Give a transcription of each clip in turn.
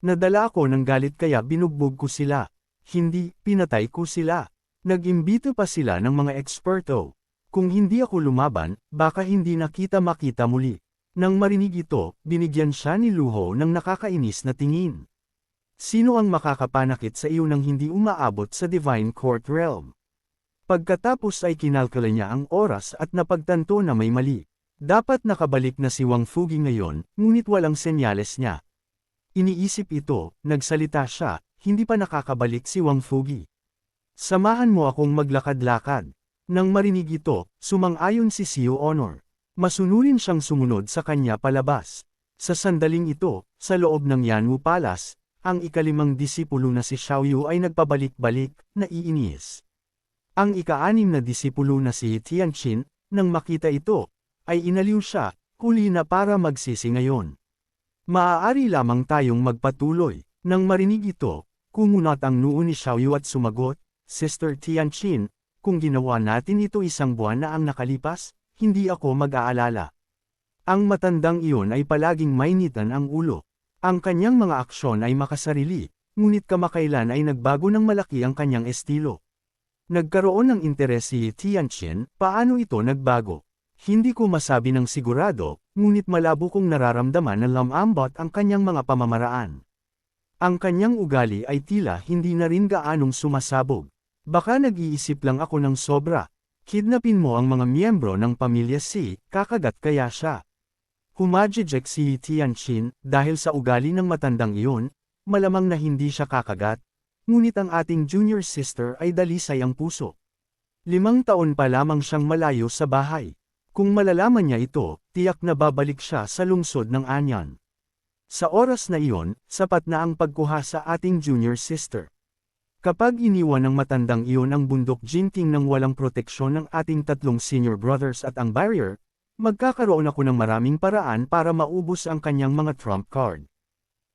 Nadala ako ng galit kaya binugbog ko sila. Hindi, pinatay ko sila. Nag-imbito pa sila ng mga eksperto. Kung hindi ako lumaban, baka hindi na kita makita muli. Nang marinig ito, binigyan siya ni Luho ng nakakainis na tingin. Sino ang makakapanakit sa iyo nang hindi umaabot sa Divine Court Realm? Pagkatapos ay kinalkula niya ang oras at napagtanto na may mali. Dapat nakabalik na si Wang Fugi ngayon, ngunit walang senyales niya. Iniisip ito, nagsalita siya, hindi pa nakakabalik si Wang Fugi. Samahan mo akong maglakad-lakad. Nang marinig ito, sumang-ayon si Xiu Honor. Masunurin siyang sumunod sa kanya palabas. Sa sandaling ito, sa loob ng Yanwu Palace, ang ikalimang disipulo na si Xiaoyu ay nagpabalik-balik, naiinis. Ang ika-anim na disipulo na si Tianqin, nang makita ito, ay inaliw siya, huli na para magsisi ngayon. Maaari lamang tayong magpatuloy. Nang marinig ito, kumunat ang noo ni Xiaoyu at sumagot, Sister Tianqin, kung ginawa natin ito isang buwan na ang nakalipas, hindi ako mag-aalala. Ang matandang iyon ay palaging mainitan ang ulo. Ang kanyang mga aksyon ay makasarili, ngunit kamakailan ay nagbago ng malaki ang kanyang estilo. Nagkaroon ng interes si Tianqin, paano ito nagbago? Hindi ko masabi ng sigurado, ngunit malabo kong nararamdaman na lamambot ang kanyang mga pamamaraan. Ang kanyang ugali ay tila hindi na rin gaanong sumasabog. Baka nag-iisip lang ako ng sobra. Kidnapin mo ang mga miyembro ng pamilya Si, kakagat kaya siya. Humajijek si Tianqin, dahil sa ugali ng matandang iyon, malamang na hindi siya kakagat, ngunit ang ating junior sister ay dalisay ang puso. 5 taon pa lamang siyang malayo sa bahay. Kung malalaman niya ito, tiyak na babalik siya sa lungsod ng Anyan. Sa oras na iyon, sapat na ang pagkuha sa ating junior sister. Kapag iniwan ng matandang iyon ang bundok Jinting nang walang proteksyon ng ating 3 senior brothers at ang barrier, magkakaroon ako ng maraming paraan para maubos ang kanyang mga trump card.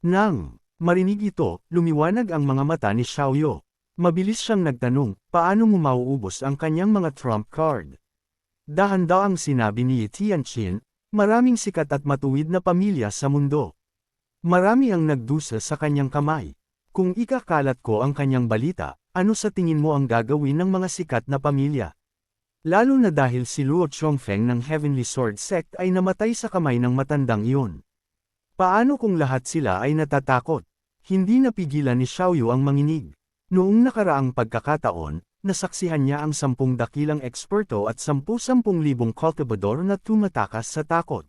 Nang marinig ito, lumiwanag ang mga mata ni Xiaoyu. Mabilis siyang nagtanong, paano mo mauubos ang kanyang mga trump card? Dahan-daang sinabi ni Tianqin, maraming sikat at matuwid na pamilya sa mundo. Marami ang nagdusa sa kanyang kamay. Kung ikakalat ko ang kanyang balita, ano sa tingin mo ang gagawin ng mga sikat na pamilya? Lalo na dahil si Luo Chongfeng ng Heavenly Sword Sect ay namatay sa kamay ng matandang iyon. Paano kung lahat sila ay natatakot? Hindi napigilan ni Xiaoyu ang manginig. Noong nakaraang pagkakataon, nasaksihan niya ang 10 dakilang eksperto at 10,000 kultibador na tumatakas sa takot.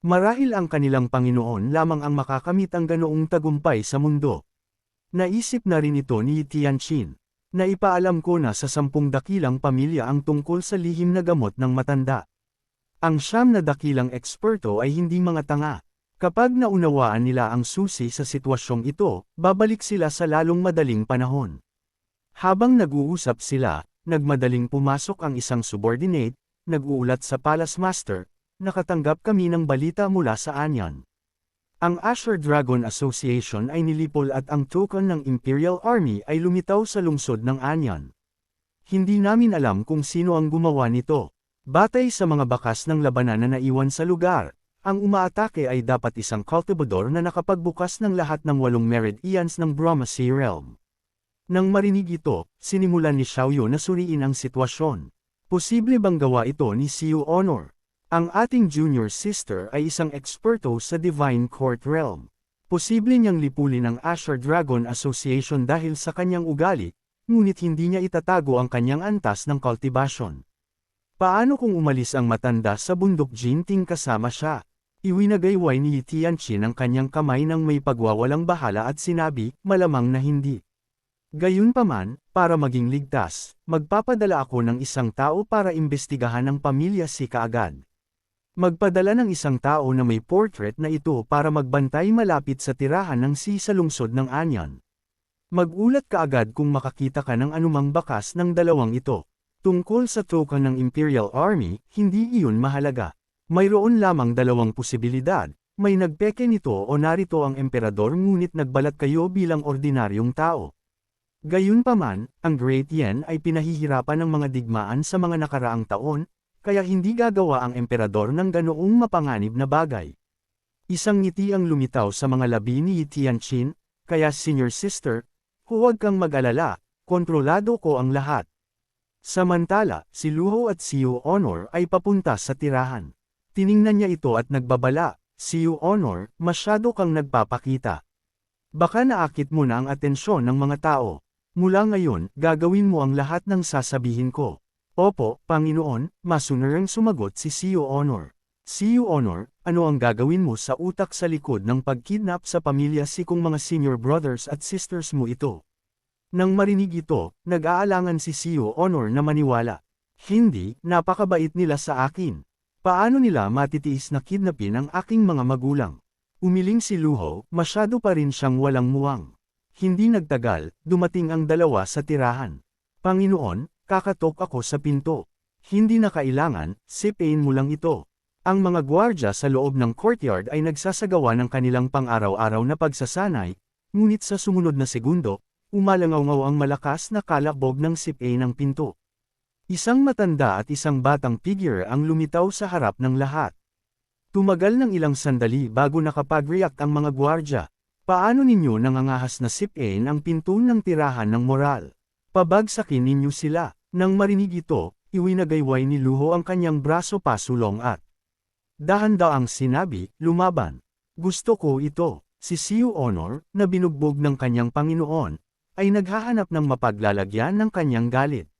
Marahil ang kanilang Panginoon lamang ang makakamit ang ganoong tagumpay sa mundo. Naisip na rin ito ni Tianqin. Naipaalam ko na sa 10 dakilang pamilya ang tungkol sa lihim na gamot ng matanda. Ang 9 na dakilang eksperto ay hindi mga tanga. Kapag naunawaan nila ang susi sa sitwasyong ito, babalik sila sa lalong madaling panahon. Habang nag-uusap sila, nagmadaling pumasok ang isang subordinate, nag-uulat sa Palace Master, nakatanggap kami ng balita mula sa Anyan. Ang Asher Dragon Association ay nilipol at ang token ng Imperial Army ay lumitaw sa lungsod ng Anyan. Hindi namin alam kung sino ang gumawa nito. Batay sa mga bakas ng labanan na naiwan sa lugar, ang umaatake ay dapat isang cultivador na nakapagbukas ng lahat ng 8 meridians ng Brahma Sea Realm. Nang marinig ito, sinimulan ni Xiaoyu na suriin ang sitwasyon. Posible bang gawa ito ni Xiu Honor? Ang ating junior sister ay isang eksperto sa Divine Court Realm. Posible niyang lipulin ang Asher Dragon Association dahil sa kanyang ugali, ngunit hindi niya itatago ang kanyang antas ng cultivation. Paano kung umalis ang matanda sa bundok Jinting kasama siya? Iwinagayway ni Tianqin ang kanyang kamay ng may pagwawalang bahala at sinabi, malamang na hindi. Gayunpaman, para maging ligtas, magpapadala ako ng isang tao para imbestigahan ang pamilya Si kaagad. Magpadala ng isang tao na may portrait na ito para magbantay malapit sa tirahan ng Si sa lungsod ng Anyan. Mag-ulat kaagad kung makakita ka ng anumang bakas ng dalawang ito. Tungkol sa token ng Imperial Army, hindi iyon mahalaga. Mayroon lamang 2 posibilidad, may nagpeke nito o narito ang emperador ngunit nagbalat kayo bilang ordinaryong tao. Gayunpaman, ang Great Yen ay pinahihirapan ng mga digmaan sa mga nakaraang taon, kaya hindi gagawa ang emperador ng ganoong mapanganib na bagay. Isang ngiti ang lumitaw sa mga labi ni Tianqin, Kaya senior sister, huwag kang mag-alala, kontrolado ko ang lahat. Samantala, si Luho at si Honor ay papunta sa tirahan. Tiningnan niya ito at nagbabala, si Honor, masyado kang nagpapakita. Baka naakit mo na ang atensyon ng mga tao. Mula ngayon, gagawin mo ang lahat ng sasabihin ko. Opo, Panginoon, masunarang sumagot si Honor. Honor, ano ang gagawin mo sa utak sa likod ng pagkidnap sa pamilya si kung mga senior brothers at sisters mo ito? Nang marinig ito, nag-aalangan si Honor na maniwala. Hindi, napakabait nila sa akin. Paano nila matitiis na kidnapin ang aking mga magulang? Umiling si Luho, masyado pa rin siyang walang muwang. Hindi nagtagal, dumating ang dalawa sa tirahan. Panginoon, kakatok ako sa pinto. Hindi na kailangan, sipin mo lang ito. Ang mga gwardya sa loob ng courtyard ay nagsasagawa ng kanilang pang-araw-araw na pagsasanay, ngunit sa sumunod na segundo, umalangaw-ngaw ang malakas na kalakbog ng sipin ng pinto. Isang matanda at isang batang figure ang lumitaw sa harap ng lahat. Tumagal ng ilang sandali bago nakapag-react ang mga gwardya. Paano ninyo nangangahas na sipin ang pinto ng tirahan ng moral? Pabagsakin ninyo sila. Nang marinig ito, iwinagayway ni Luho ang kanyang braso pasulong at dahan-daang sinabi, lumaban. Gusto ko ito. Si Honor, na binugbog ng kanyang Panginoon, ay naghahanap ng mapaglalagyan ng kanyang galit.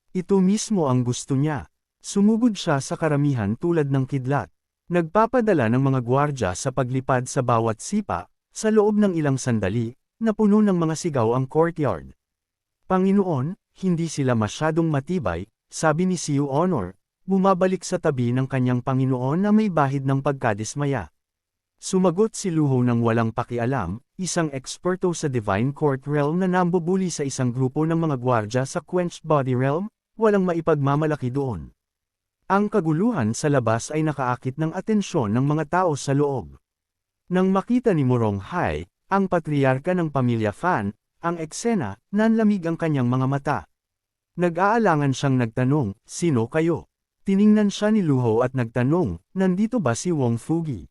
Ito mismo ang gusto niya. Sumugod siya sa karamihan tulad ng kidlat. Nagpapadala ng mga gwardya sa paglipad sa bawat sipa, sa loob ng ilang sandali, napuno ng mga sigaw ang courtyard. Panginoon, hindi sila masyadong matibay, sabi ni Honor, bumabalik sa tabi ng kanyang Panginoon na may bahid ng pagkadismaya. Sumagot si Luho ng walang pakialam, isang eksperto sa Divine Court Realm na nambubuli sa isang grupo ng mga gwardya sa Quenched Body Realm, walang maipagmamalaki doon. Ang kaguluhan sa labas ay nakaakit ng atensyon ng mga tao sa loob. Nang makita ni Morong Hai, ang patriarka ng pamilya Fan, ang eksena, nanlamig ang kanyang mga mata. Nag-aalangan siyang nagtanong, sino kayo? Tiningnan siya ni Luho at nagtanong, nandito ba si Wong Fugi?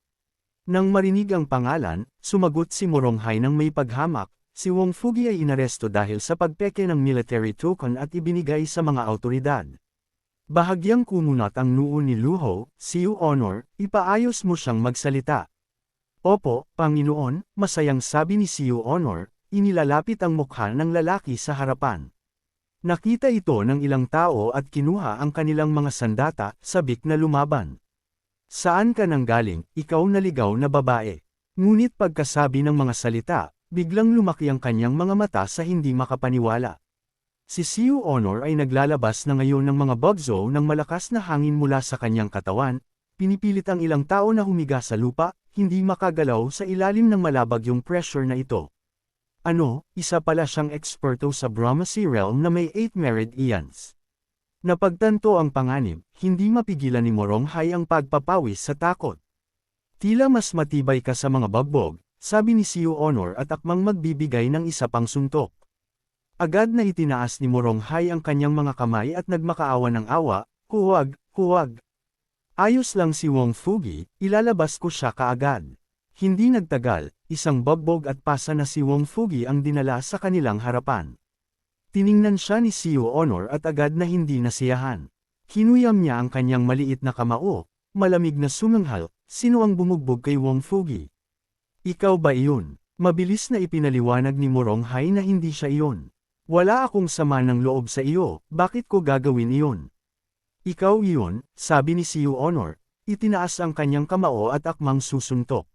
Nang marinig ang pangalan, sumagot si Morong Hai ng may paghamak, si Wong Fugi ay inaresto dahil sa pagpeke ng military token at ibinigay sa mga autoridad. Bahagyang kumunat ang noo ni Luho, si Honor, ipaayos mo siyang magsalita. Opo, Panginoon, masayang sabi ni Honor, inilalapit ang mukha ng lalaki sa harapan. Nakita ito ng ilang tao at kinuha ang kanilang mga sandata, sabik na lumaban. Saan ka nanggaling, ikaw naligaw na babae? Ngunit pagkasabi ng mga salita, biglang lumaki ang kanyang mga mata sa hindi makapaniwala. Si Honor ay naglalabas na ngayon ng mga bugzo ng malakas na hangin mula sa kanyang katawan, pinipilit ang ilang tao na humiga sa lupa, hindi makagalaw sa ilalim ng malabagyong pressure na ito. Ano, isa pala siyang eksperto sa Brahmasi Realm na may 8 married eons. Napagtanto ang panganib, hindi mapigilan ni Morong Hai ang pagpapawis sa takot. Tila mas matibay ka sa mga bagbog, sabi ni Honor at akmang magbibigay ng isa pang suntok. Agad na itinaas ni Morong Hai ang kanyang mga kamay at nagmakaawa ng awa, huwag, huwag. Ayos lang si Wong Fugi, ilalabas ko siya kaagad. Hindi nagtagal, isang bagbog at pasa na si Wong Fugi ang dinala sa kanilang harapan. Tiningnan siya ni Honor at agad na hindi nasiyahan. Kinuyam niya ang kanyang maliit na kamao, malamig na sumanghal, sino ang bumugbog kay Wong Fugi? Ikaw ba iyon? Mabilis na ipinaliwanag ni Morong Hai na hindi siya iyon. Wala akong sama ng loob sa iyo, bakit ko gagawin iyon? Ikaw iyon, sabi ni Honor, itinaas ang kanyang kamao at akmang susuntok.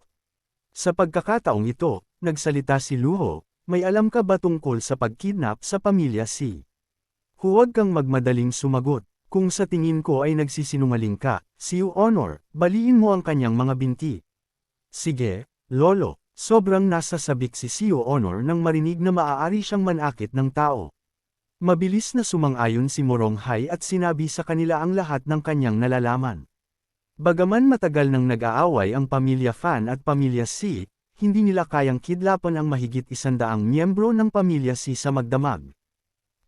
Sa pagkakataong ito, nagsalita si Luho, may alam ka ba tungkol sa pagkidnap sa pamilya Si? Huwag kang magmadaling sumagot, kung sa tingin ko ay nagsisinungaling ka, Honor, baliin mo ang kanyang mga binti. Sige, Lolo. Sobrang nasasabik si Honor nang marinig na maaari siyang manakit ng tao. Mabilis na sumang-ayon si Morong Hai at sinabi sa kanila ang lahat ng kanyang nalalaman. Bagaman matagal nang nag-aaway ang pamilya Fan at pamilya Si, hindi nila kayang kidlapan ang mahigit 100 miyembro ng pamilya Si sa magdamag.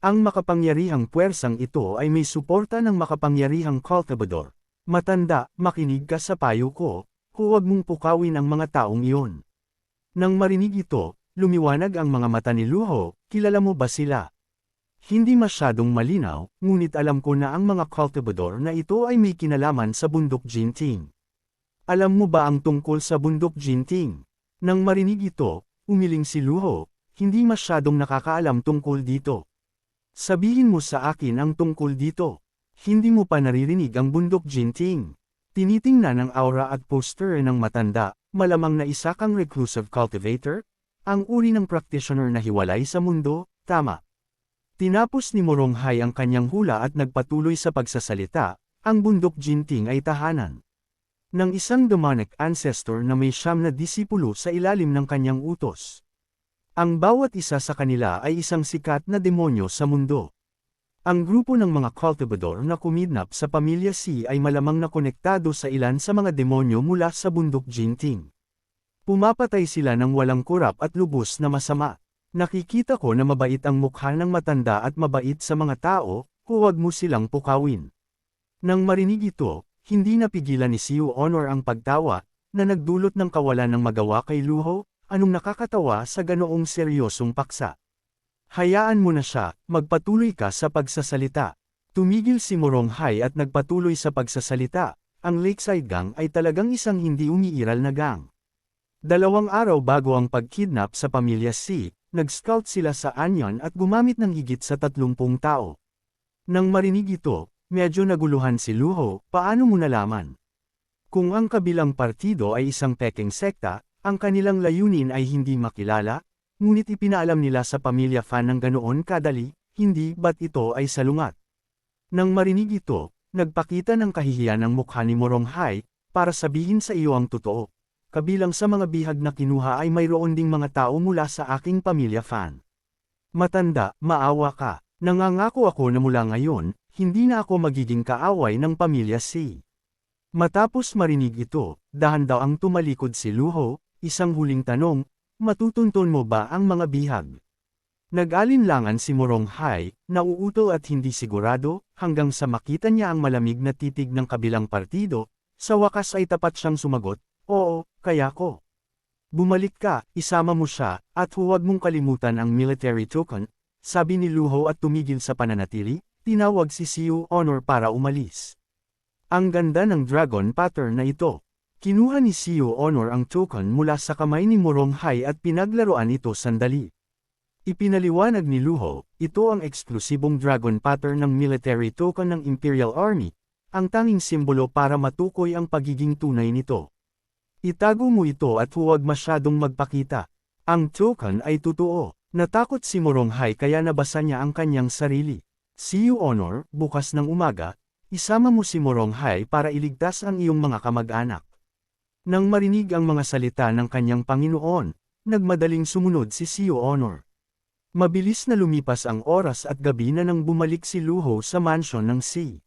Ang makapangyarihang puwersang ito ay may suporta ng makapangyarihang cultivador. Matanda, makinig ka sa payo ko, huwag mong pukawin ang mga taong iyon. Nang marinig ito, lumiwanag ang mga mata ni Luho, kilala mo ba sila? Hindi masyadong malinaw, ngunit alam ko na ang mga cultivador na ito ay may kinalaman sa bundok Jinting. Alam mo ba ang tungkol sa bundok Jinting? Nang marinig ito, umiling si Luho, hindi masyadong nakakaalam tungkol dito. Sabihin mo sa akin ang tungkol dito. Hindi mo pa naririnig ang bundok Jinting. Tinitingnan ng aura at poster ng matanda, malamang na isa kang reclusive cultivator? Ang uri ng practitioner na hiwalay sa mundo, tama. Tinapos ni Moronghai ang kanyang hula at nagpatuloy sa pagsasalita, ang bundok Jinting ay tahanan ng isang demonic ancestor na may 9 na disipulo sa ilalim ng kanyang utos. Ang bawat isa sa kanila ay isang sikat na demonyo sa mundo. Ang grupo ng mga cultivador na kumidnap sa pamilya C ay malamang na konektado sa ilan sa mga demonyo mula sa bundok Jinting. Pumapatay sila ng walang kurap at lubos na masama. Nakikita ko na mabait ang mukha ng matanda at mabait sa mga tao, huwag mo silang pukawin. Nang marinig ito, hindi napigilan ni Siu Honor ang pagtawa, na nagdulot ng kawalan ng magawa kay Luho, anong nakakatawa sa ganoong seryosong paksa. Hayaan mo na siya, magpatuloy ka sa pagsasalita. Tumigil si Moronghai at nagpatuloy sa pagsasalita, ang Lakeside Gang ay talagang isang hindi umiiral na gang. 2 araw bago ang pagkidnap sa pamilya C, nag-scout sila sa Anyon at gumamit ng higit sa 30 tao. Nang marinig ito, medyo naguluhan si Luho, paano mo nalaman? Kung ang kabilang partido ay isang peking sekta, ang kanilang layunin ay hindi makilala, ngunit ipinaalam nila sa pamilya Fan ng ganoon kadali, hindi ba't ito ay salungat. Nang marinig ito, nagpakita ng kahihiyan ang mukha ni Moronghai, para sabihin sa iyo ang totoo. Kabilang sa mga bihag na kinuha ay mayroon ding mga tao mula sa aking pamilya Fan. Matanda, maawa ka. Nangangako ako na mula ngayon, hindi na ako magiging kaaway ng pamilya C. Matapos marinig ito, dahan daw ang tumalikod si Luho, isang huling tanong, matutunton mo ba ang mga bihag? Nag-alinlangan si Moronghai, nauuto at hindi sigurado, hanggang sa makita niya ang malamig na titig ng kabilang partido, sa wakas ay tapat siyang sumagot, oo, kaya ko. Bumalik ka, isama mo siya, at huwag mong kalimutan ang military token, sabi ni Luho at tumigil sa pananatili, tinawag si Siu Honor para umalis. Ang ganda ng dragon pattern na ito. Kinuha ni Siu Honor ang token mula sa kamay ni Moronghai at pinaglaruan ito sandali. Ipinaliwanag ni Luho, ito ang eksklusibong dragon pattern ng military token ng Imperial Army, ang tanging simbolo para matukoy ang pagiging tunay nito. Itago mo ito at huwag masyadong magpakita. Ang token ay totoo. Natakot si Moronghai kaya nabasa niya ang kanyang sarili. Siu Honor, bukas ng umaga, isama mo si Moronghai para iligtas ang iyong mga kamag-anak. Nang marinig ang mga salita ng kanyang Panginoon, nagmadaling sumunod si Siu Honor. Mabilis na lumipas ang oras at gabi na nang bumalik si Luho sa mansyon ng C.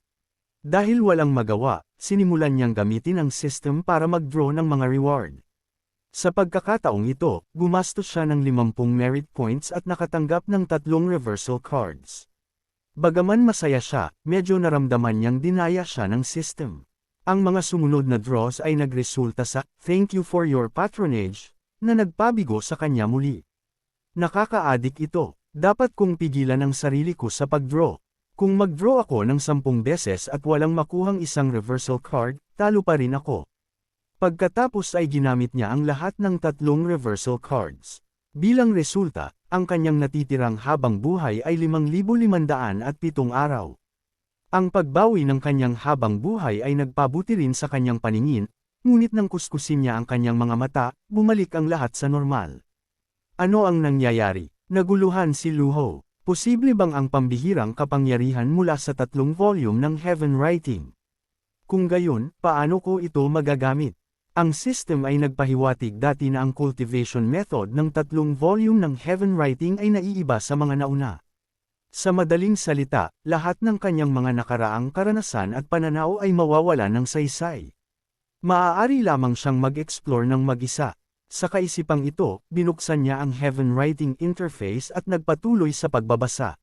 Dahil walang magawa, sinimulan niyang gamitin ang system para mag-draw ng mga reward. Sa pagkakataong ito, gumastos siya ng 50 merit points at nakatanggap ng 3 reversal cards. Bagaman masaya siya, medyo naramdaman niyang dinaya siya ng system. Ang mga sumunod na draws ay nagresulta sa "Thank you for your patronage" na nagpabigo sa kanya muli. Nakaka-addict ito, dapat kong pigilan ang sarili ko sa pag-draw. Kung mag-draw ako ng 10 beses at walang makuhang isang reversal card, talo pa rin ako. Pagkatapos ay ginamit niya ang lahat ng 3 reversal cards. Bilang resulta, ang kanyang natitirang habang buhay ay 5,507 araw. Ang pagbawi ng kanyang habang buhay ay nagpabuti rin sa kanyang paningin, ngunit nang kuskusin niya ang kanyang mga mata, bumalik ang lahat sa normal. Ano ang nangyayari? Naguluhan si Luho. Posible bang ang pambihirang kapangyarihan mula sa 3 volume ng Heaven Writing? Kung gayon, paano ko ito magagamit? Ang system ay nagpahiwatig dati na ang cultivation method ng 3 volume ng Heaven Writing ay naiiba sa mga nauna. Sa madaling salita, lahat ng kanyang mga nakaraang karanasan at pananaw ay mawawala ng saysay. Maaari lamang siyang mag-explore ng mag-isa. Sa kaisipang ito, binuksan niya ang Heaven Writing interface at nagpatuloy sa pagbabasa.